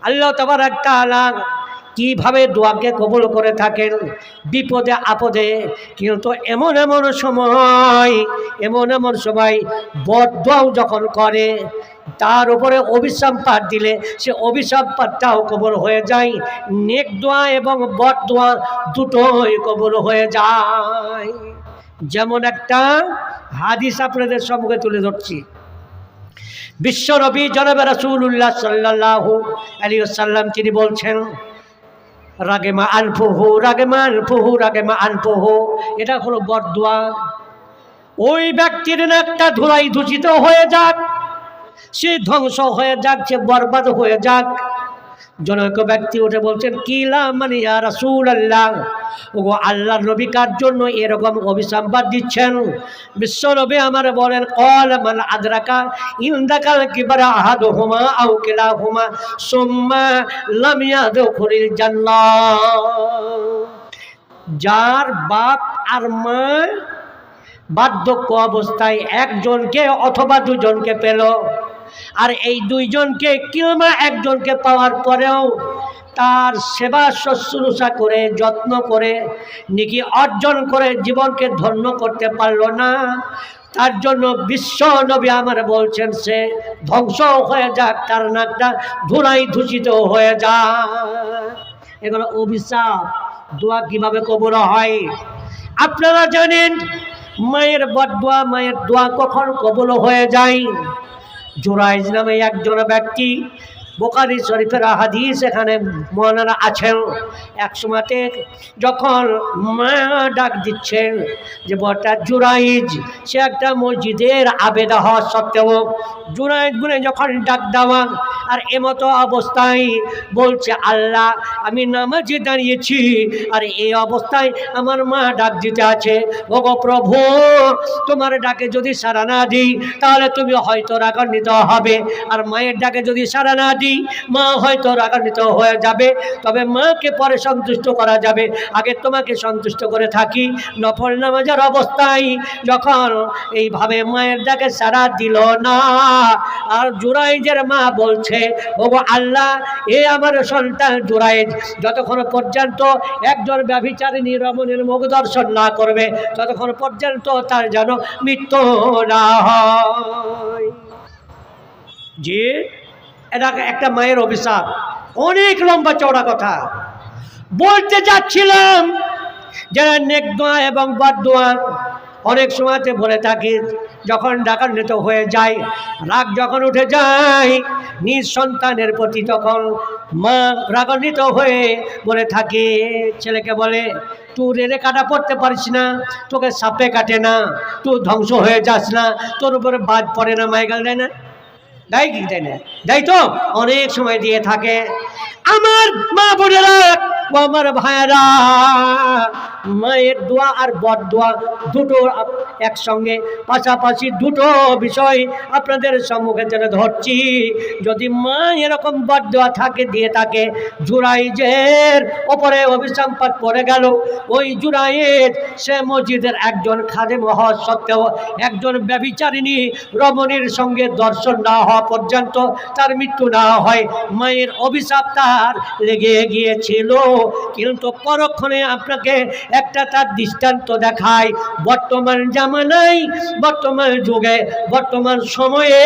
আল্লাহ তাবারক তাআলা কিভাবে দোয়াকে কবুল করে থাকেন বিপদে আপদে। কিন্তু এমন সময় বদ দোয়াও যখন করে, তার উপরে অভিশাপ পাঠ দিলে সে অভিশাপ পাঠটাও কবুল হয়ে যায়। নেক দোয়া এবং বদ দোয়া দুটোই কবুল হয়ে যায়। যেমন একটা হাদিস আপনাদের সম্মুখে তুলে ধরছি। বিশ্বনবী জনাবে রাসূলুল্লাহ সাল্লাল্লাহু আলাইহি ওয়াসাল্লাম তিনি বলছেন, রাগেমা আনফুহু রাগেমা আনফুহু রাগেমা আনফুহু, এটা হলো বদদোয়া। ওই ব্যক্তির নাকটা ধুলাই দূষিত হয়ে যাক, সে ধ্বংস হয়ে যাক, সে বরবাদ হয়ে যাক। জনৈক ব্যক্তি উঠে বলছেন, কিলা মানে ইয়া রাসূলুল্লাহ, ওগো আল্লাহর নবী কার জন্য এরকম অভিশাপ দিচ্ছেন? বিশ্ব নবী আমার বলেন, ক্বাল মান আদরাকা ইনদাকাল কিবরা আহাদুহুমা আও কিলাহুমা সুম্মা লাম ইয়াদখুলিল জান্নাহ। যার বাপ আর মা বার্ধক্য অবস্থায় একজনকে অথবা দুজনকে পেল, আর এই দুইজনকে কিংবা একজনকে পাওয়ার পরেও তার সেবা শুশ্রূষা করে যত্ন করে নেকি অর্জন করে জীবনকে ধন্য করতে পারল না, তার জন্য বিশ্ব নবী আমার বলছেন সে ধ্বংস হয়ে যাক, তার নাকটা ধুলাই দূষিত হয়ে যায়। এগুলো অভিশাপ। দোয়া কিভাবে কবুল হয় আপনারা জানেন। মায়ের বদদোয়া, মায়ের দোয়া কখন কবুল হয়ে যায়? জুরাইজ নামে একজন ব্যক্তি, বুখারী শরীফের হাদিস এখানে মওলানা আছেন। এক সময়তে যখন মা ডাক দিচ্ছেন যে বটা জুরাইজ, সে একটা মসজিদের আবেদা হওয়া সত্ত্বেও জুরাইজ বলে যখন ডাক দেওয়া, আর এমতো অবস্থায় বলছে, আল্লাহ আমি নামাজে দাঁড়িয়েছি আর এই অবস্থায় আমার মা ডাক দিতে আছে, ওগো প্রভু তোমার ডাকে যদি সাড়া না দিই তাহলে তুমি হয়তো রাগান্বিত হবে, আর মায়ের ডাকে যদি সাড়া না দিই মা হয়তো রাগান্বিত হয়ে যাবে, তবে মাকে পরে সন্তুষ্ট করা যাবে, আগে তোমাকে সন্তুষ্ট করে থাকি। নফল নামাজের অবস্থায় যখন এইভাবে মায়ের ডাকে সাড়া দিল না, আর জুরাইজের মা বলছে, ওগো আল্লাহ এ আমার সন্তান জুরাইজ যতক্ষণ পর্যন্ত একজন ব্যভিচারিণী রমণীর মুখ দর্শন না করবে ততক্ষণ পর্যন্ত তার যেন মৃত্যু না হয়। যে এটা একটা মায়ের অভিশাপ। অনেক লম্বা চওড়া কথা বলতে যাচ্ছিলাম, যারা নেক দোয়া এবং বদ দোয়া অনেক সময়তে বলে থাকি, যখন ডাকান্বিত হয়ে যায়, রাগ যখন উঠে যায় নিজ সন্তানের প্রতি, তখন মা রাগান্বিত হয়ে বলে থাকে, ছেলেকে বলে, তুই রেলে কাটা পড়তে পারিস না, তোকে সাপে কাটে না, তুই ধ্বংস হয়ে যাস না, তোর উপরে বাদ পড়ে না, মাইগাল দেয় না, দেয় কি দেয় না? দেয় তো, অনেক সময় দিয়ে থাকে। আমার মা বোনেরা ও আমার ভাইয়েরা, মায়ের দোয়া আর বদ দোয়া দুটো একসঙ্গে পাশাপাশি দুটো বিষয় আপনাদের সম্মুখে তুলে ধরছি। যদি মা এরকম বদ দোয়া থাকে দিয়ে থাকে, জুরাইজের ওপরে অভিশাপ পড়ে গেল। ওই জুরাইজ সে মসজিদের একজন খাদেম হওয়া সত্ত্বেও একজন ব্যভিচারিণী রমণীর সঙ্গে দর্শন না হওয়া পর্যন্ত তার মৃত্যু না হয়, মায়ের অভিশাপ তার লেগে গিয়েছিল। কিন্তু পরক্ষণে আপনাকে একটা তার দৃষ্টান্ত দেখায়। বর্তমান জামানায়, বর্তমান যুগে, বর্তমান সময়ে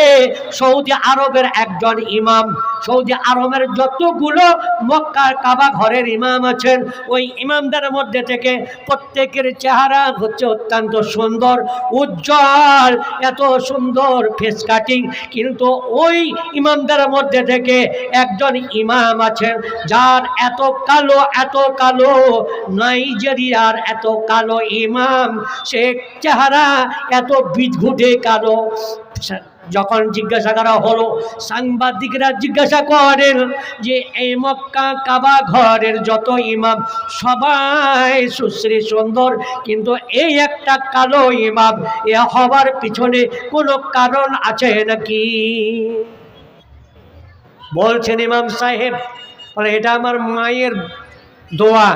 সৌদি আরবের একজন ইমাম, সৌদি আরবের যতগুলো মক্কার কাবা ঘরের ইমাম আছেন, ওই ইমামদের মধ্যে থেকে প্রত্যেকের চেহারা হচ্ছে অত্যন্ত সুন্দর, উজ্জ্বল, এত সুন্দর ফেস কাটিং। কিন্তু ওই ইমামদের মধ্যে থেকে একজন ইমাম আছেন যার এত কালো, নাইজেরিয়ার এত কালো ইমাম, সে চেহারা এত বিদঘুটে কালো। যখন জিজ্ঞাসা করা হলো, সাংবাদিকরা জিজ্ঞাসা করেন যে এই মক্কা কাবা ঘরের যত ইমাম সবাই সুশ্রী সুন্দর, কিন্তু এই একটা কালো ইমাম, এ হবার পিছনে কোনো কারণ আছে নাকি? বলছেন ইমাম সাহেব, বলে এটা আমার মায়ের দোয়া।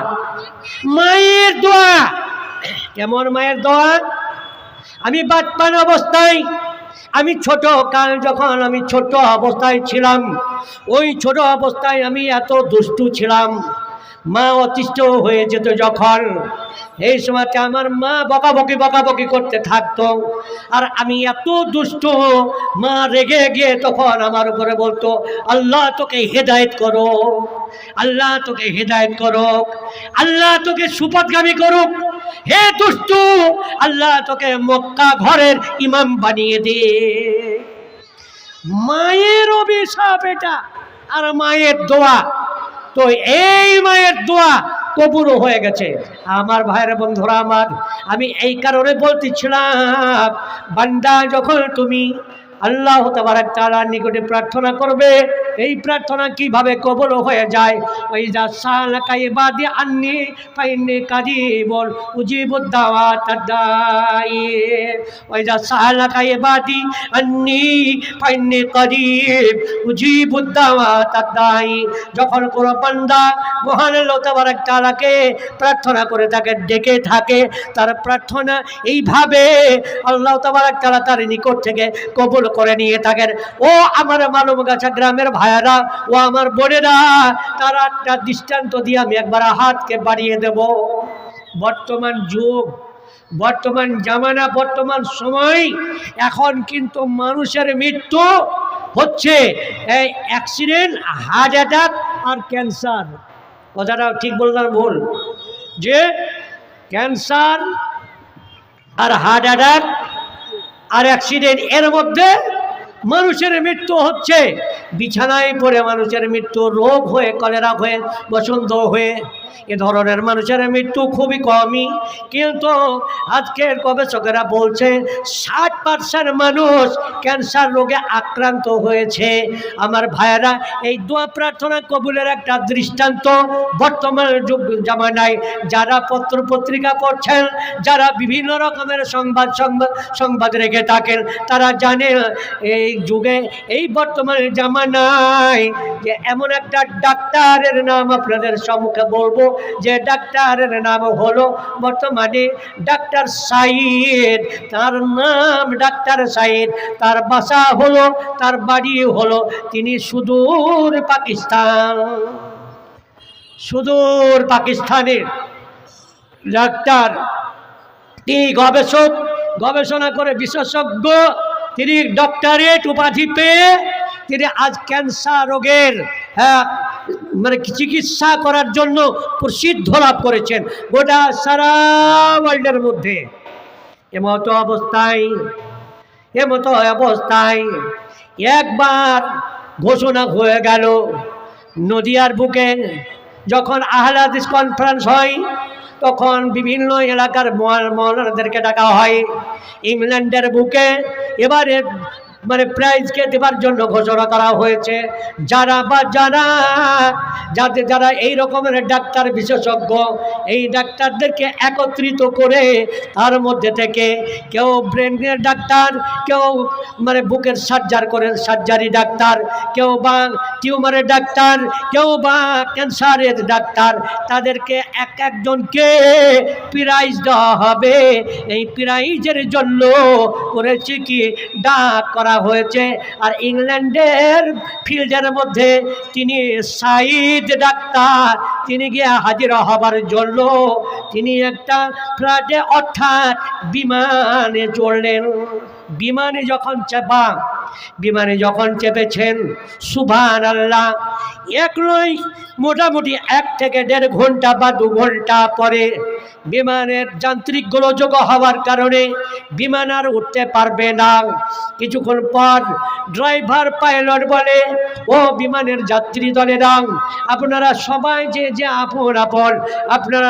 মায়ের দোয়া কেমন? মায়ের দোয়া, আমি বাচ্চান অবস্থায় আমি ছোট কাল যখন আমি ছোট অবস্থায় ছিলাম, ওই ছোট অবস্থায় আমি এত দুষ্টু ছিলাম, মা অতিষ্ঠ হয়ে যেত যখন, এই সময়তে আমার মা বকাবকি করতে থাকতো। আর আমি এত দুষ্ট, মা রেগে গিয়ে তখন আমার উপরে বলতো, আল্লাহ তোকে হেদায়েত করো, আল্লাহ তোকে হেদায়েত করুক, আল্লাহ তোকে সুপথগামী করুক, হে দুষ্টু, আল্লাহ তোকে মক্কা ঘরের ইমাম বানিয়ে দে। মায়ের অভিশাপ এটা, আর মায়ের দোয়া। তো এই মায়ের দোয়া কবুল হয়ে গেছে। আমার ভাইয়ের বন্ধুরা আমার, আমি এই কারণে বলতেছিলাম, বান্দা যখন তুমি আল্লাহ তাবারক তাআলার নিকটে প্রার্থনা করবে, এই প্রার্থনা কিভাবে কবুল হয়ে যায়? ওয়াইজা সালাকা ইবাদি আন্নি ফাইন্নী কারিবুন উজিবুদ দাওয়াতাদ দাঈ, ওয়াইজা সালাকা ইবাদি আন্নি ফাইন্নী কারিব উজিবুদ দাওয়াতাদ দাঈ। যখন কোনো বান্দা মহান আল্লাহ তাবারক তাআলাকে প্রার্থনা করে থাকে, ডেকে থাকে, তার প্রার্থনা এইভাবে আল্লাহ তাবারক তাআলা তার নিকট থেকে কবুল করে নিয়ে থাকেন। ও আমার মালুমগাছা গ্রামের ভাইয়েরা, ও আমার বোনেরা, তার একটা দৃষ্টান্ত দিয়ে আমি একবার হাতকে বাড়িয়ে দেব। বর্তমান যুগ, বর্তমান জামানা, বর্তমান সময়, এখন কিন্তু মানুষের মৃত্যু হচ্ছে এই অ্যাক্সিডেন্ট, হার্ট অ্যাটাক আর ক্যান্সার। কথাটা ঠিক বললাম ভুল? যে ক্যান্সার আর হার্ট অ্যাটাক আর অ্যাক্সিডেন্ট, এর মধ্যে মানুষের মৃত্যু হচ্ছে। বিছানায় পড়ে মানুষের মৃত্যু, রোগ হয়ে, কলেরা হয়ে, বসন্ত হয়ে, এ ধরনের মানুষের মৃত্যু খুবই কমই। কিন্তু আজকের গবেষকেরা বলছে 60% মানুষ ক্যান্সার রোগে আক্রান্ত হয়েছে। আমার ভাইয়েরা, এই দোয়া প্রার্থনা কবুলের একটা দৃষ্টান্ত বর্তমান যুগ জামানায় যারা পত্র পত্রিকা পড়ছেন, যারা বিভিন্ন রকমের সংবাদ রেখে থাকেন, তারা জানে এই যুগে, এই বর্তমান জামানায় যে এমন একটা ডাক্তারের নাম আপনাদের সম্মুখে বলবো, যে ডাক্তারের নাম হলো বর্তমানে ডাক্তার সাইদ। তার নাম ডাক্তার সাইদ, তার বাসা হলো, তার বাড়ি হলো, তিনি সুদূর পাকিস্তান, সুদূর পাকিস্তানের ডাক্তার। তিনি গবেষক, গবেষণা করে বিশেষজ্ঞ, তিনি ডক্টরেট উপাধি পেয়ে তিনি আজ ক্যান্সার রোগের মানে চিকিৎসা করার জন্য প্রসিদ্ধ লাভ করেছেন গোটা সারা ওয়ার্ল্ডের মধ্যে। এমতো অবস্থায় একবার ঘোষণা হয়ে গেল, নদিয়ার বুকে যখন আহলে হাদিস কনফারেন্স হয়, তখন বিভিন্ন এলাকার মওলানাদেরকে ডাকা হয়। ইংল্যান্ডের বুকে এবারে মানে প্রাইজকে দেবার জন্য ঘোষণা করা হয়েছে। যারা এই রকমের ডাক্তার বিশেষজ্ঞ, এই ডাক্তারদেরকে একত্রিত করে তার মধ্যে থেকে কেউ ব্রেনের ডাক্তার, কেউ মানে বুকের সার্জারি ডাক্তার, কেউ বা টিউমারের ডাক্তার, কেউ বা ক্যান্সারের ডাক্তার, তাদেরকে একজনকে প্রাইজ দেওয়া হবে। এই প্রাইজের জন্য করেছে কি ডাক করা হয়েছে। আর ইংল্যান্ডের ফিল্ডের মধ্যে তিনি সাইদ ডাক্তার, তিনি গিয়ে হাজির হবার জন্য তিনি একটা ফ্লাইটে অর্থাৎ বিমানে চড়লেন। বিমানে যখন চেপেছেন, সুবহানাল্লাহ, এক নয় মোটামুটি 1 থেকে 1.5 ঘন্টা বা 2 ঘন্টা পরে বিমানের যান্ত্রিক গোলযোগ হওয়ার কারণে বিমান আর উঠতে পারবে না। কিছুক্ষণ পর ড্রাইভার পাইলট বলে, ও বিমানের যাত্রী দলেরা, আপনারা সবাই যে আপন আপনারা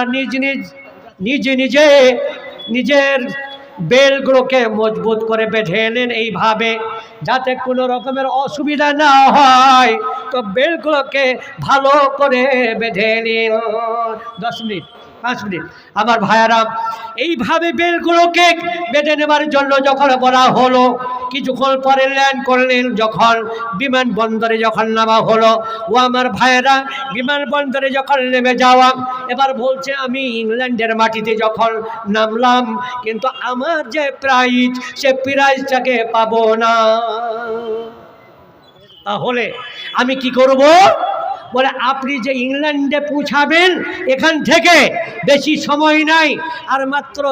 নিজের বেলগুলোকে মজবুত করে বেঁধে নেন এইভাবে, যাতে কোনো রকমের অসুবিধা না হয়। তো বেলগুলোকে ভালো করে বেঁধে নিন। 10 মিনিট 5 মিনিট। আমার ভাইয়ারা, এইভাবে বেলগুলোকে বেঁধে নেবার জন্য যখন বলা হলো, কিছুক্ষণ পরে ল্যান্ড করলেন। যখন বিমানবন্দরে যখন নামা হলো, ও আমার ভাইয়েরা, বিমানবন্দরে যখন নেমে যাওয়া, এবার বলছে আমি ইংল্যান্ডের মাটিতে যখন নামলাম, কিন্তু আমার যে প্রাইজ, সে প্রাইজটাকে পাবো না। তাহলে আমি কি করব? বলে আপনি যে ইংল্যান্ডে পৌঁছাবেন, এখান থেকে বেশি সময় নাই, আর মাত্র